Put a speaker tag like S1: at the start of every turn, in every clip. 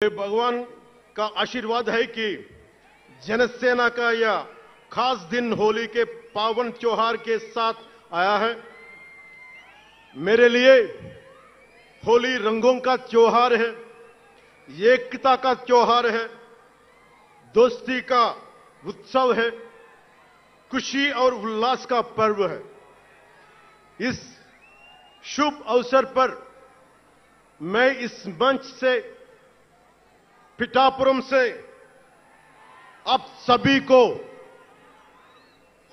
S1: भगवान का आशीर्वाद है कि जनसेना का यह खास दिन होली के पावन त्योहार के साथ आया है। मेरे लिए होली रंगों का त्योहार है, एकता का त्योहार है, दोस्ती का उत्सव है, खुशी और उल्लास का पर्व है। इस शुभ अवसर पर मैं इस मंच से पिठापुरम से आप सभी को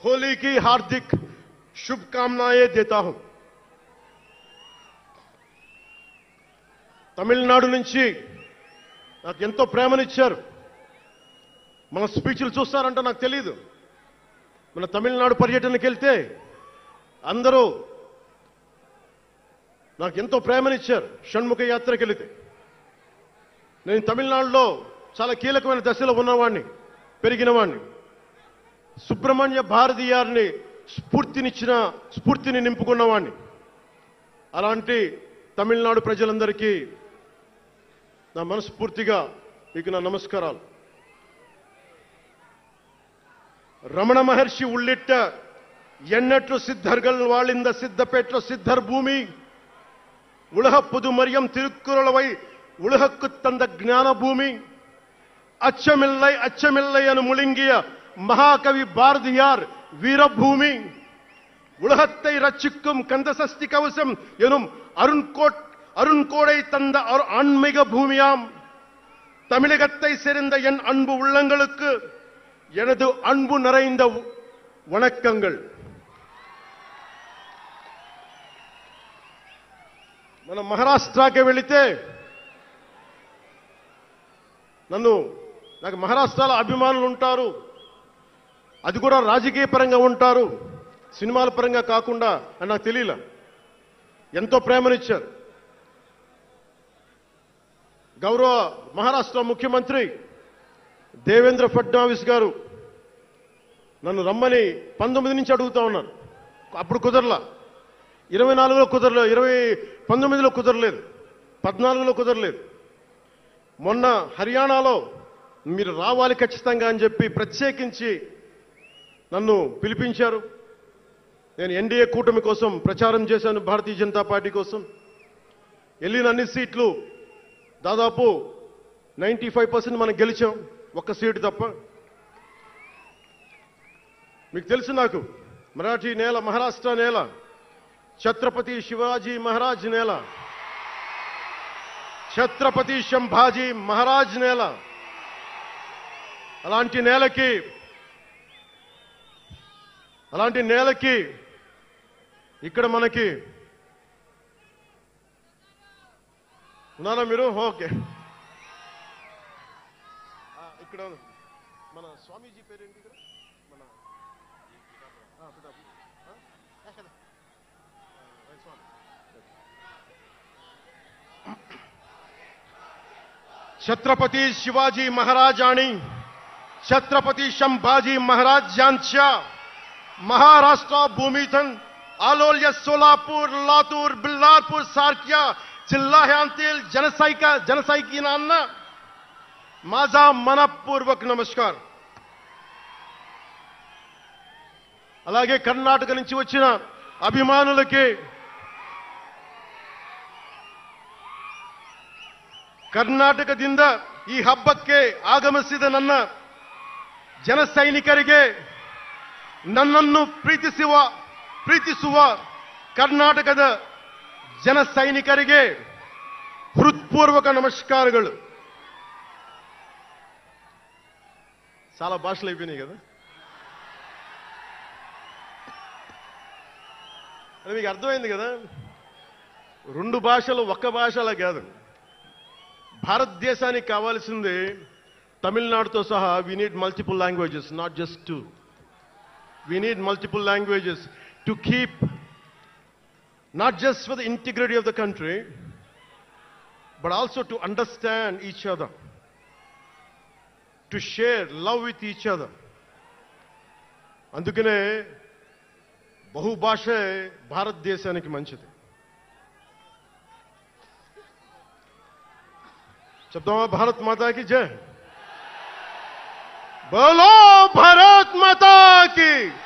S1: होली की हार्दिक शुभकामनाएं देता हूं। తమిళనాడు నుంచి నాకు ఎంతో ప్రేమనిచ్చారు। మన స్పీచ్లు చూస్తారంట నాకు తెలియదు। మన తమిళనాడు పర్యటనకి వెళ్తే అందరూ నాకు ఎంతో ప్రేమనిచ్చారు। షణ్ముఖ యాత్రకి వెళ్తే నేను తమిళనాడులో చాలా కీలకమైన దశలో ఉన్నవాడిని, పెరిగినవాడిని। సుబ్రహ్మణ్య భారతి గారిని స్ఫూర్తిని నింపుకున్నవాడిని। అలాంటి తమిళనాడు ప్రజలందరికీ నా మనస్ఫూర్తిగా మీకు నా నమస్కారాలు। రమణ మహర్షి ఉళ్ళిట్ట ఎన్నట్లు సిద్ధర్గల్ వాళింద సిద్ధపేట్ల సిద్ధర్ భూమి ఉలహ పుదుమరియం తిరుక్కురళవై உலகுக்கு தந்த ஞான பூமி அச்சமில்லை அச்சமில்லை என முழங்கிய மகாகவி பாரதியார் வீரபூமி உலகத்தை ரட்சிக்கும் கந்தசஷ்டி கவசம் எனும் அருண்கோடை தந்த ஆன்மீக பூமியாம் தமிழகத்தை சேர்ந்த என் அன்பு உள்ளங்களுக்கு எனது அன்பு நிறைந்த வணக்கங்கள்। మన మహారాష్ట్రకి వెళితే నాకు మహారాష్ట్రలో అభిమానులు ఉంటారు, అది కూడా రాజకీయ పరంగా ఉంటారు, సినిమాల పరంగా కాకుండా అని నాకు తెలియలా। ఎంతో ప్రేమనిచ్చారు। గౌరవ మహారాష్ట్ర ముఖ్యమంత్రి దేవేంద్ర ఫడ్నవీస్ గారు నన్ను రమ్మని 19 నుంచి అడుగుతా ఉన్నారు। అప్పుడు కుదరలా, 24లో కుదరలేదు, 19లో కుదరలేదు, 14లో కుదరలేదు। మొన్న హర్యానాలో మీరు రావాలి ఖచ్చితంగా అని చెప్పి ప్రత్యేకించి నన్ను పిలిపించారు। నేను ఎన్డీఏ కూటమి కోసం ప్రచారం చేశాను, భారతీయ జనతా పార్టీ కోసం। వెళ్ళిన అన్ని సీట్లు దాదాపు 95% మనం గెలిచాం, ఒక్క సీటు తప్ప। మీకు తెలుసు, నాకు మరాఠీ నేల, మహారాష్ట్ర నేల, ఛత్రపతి శివాజీ మహారాజ్ నేల, ఛత్రపతి సంభాజీ మహారాజ్ నేల। అలాంటి నేలకి ఇక్కడ మనకి ఉన్నారా మీరు? ఓకే, ఇక్కడ మన స్వామీజీ పేరేంటి? ఇక్కడ మన छत्रपती शिवाजी महाराज आणि छत्रपती संभाजी महाराज यांच्या महाराष्ट्र भूमीतून आलोल्य सोलापूर, लातूर, बिल्लारपूर सारख्या जिल्ह्यांतील जनसैनिकांना माझा मनपूर्वक नमस्कार। అలాగే కర్ణాటక నుంచి వచ్చిన అభిమానులకి, ಕರ್ನಾಟಕದಿಂದ ಈ ಹಬ್ಬಕ್ಕೆ ಆಗಮಿಸಿದ ನನ್ನ ಜನಸೈನಿಕರಿಗೆ, ನನ್ನನ್ನು ಪ್ರೀತಿಸುವ ಕರ್ನಾಟಕದ ಜನಸೈನಿಕರಿಗೆ హృత్పూర్వక నమస్కారాలు। చాలా భాషలు అయిపోయినాయి కదా, అది మీకు అర్థమైంది కదా। రెండు భాషలు ఒక్క భాషలా కాదు। భారతదేశానికి కావాల్సింది తమిళనాడుతో సహా we need multiple languages, not just two. We need multiple languages to keep, not just for the integrity of the country, but also to understand each other, to share love with each other. అందుకనే బహుభాష భారతదేశానికి మంచిది। शब्दों भारत माता की जय। बोलो भारत माता की।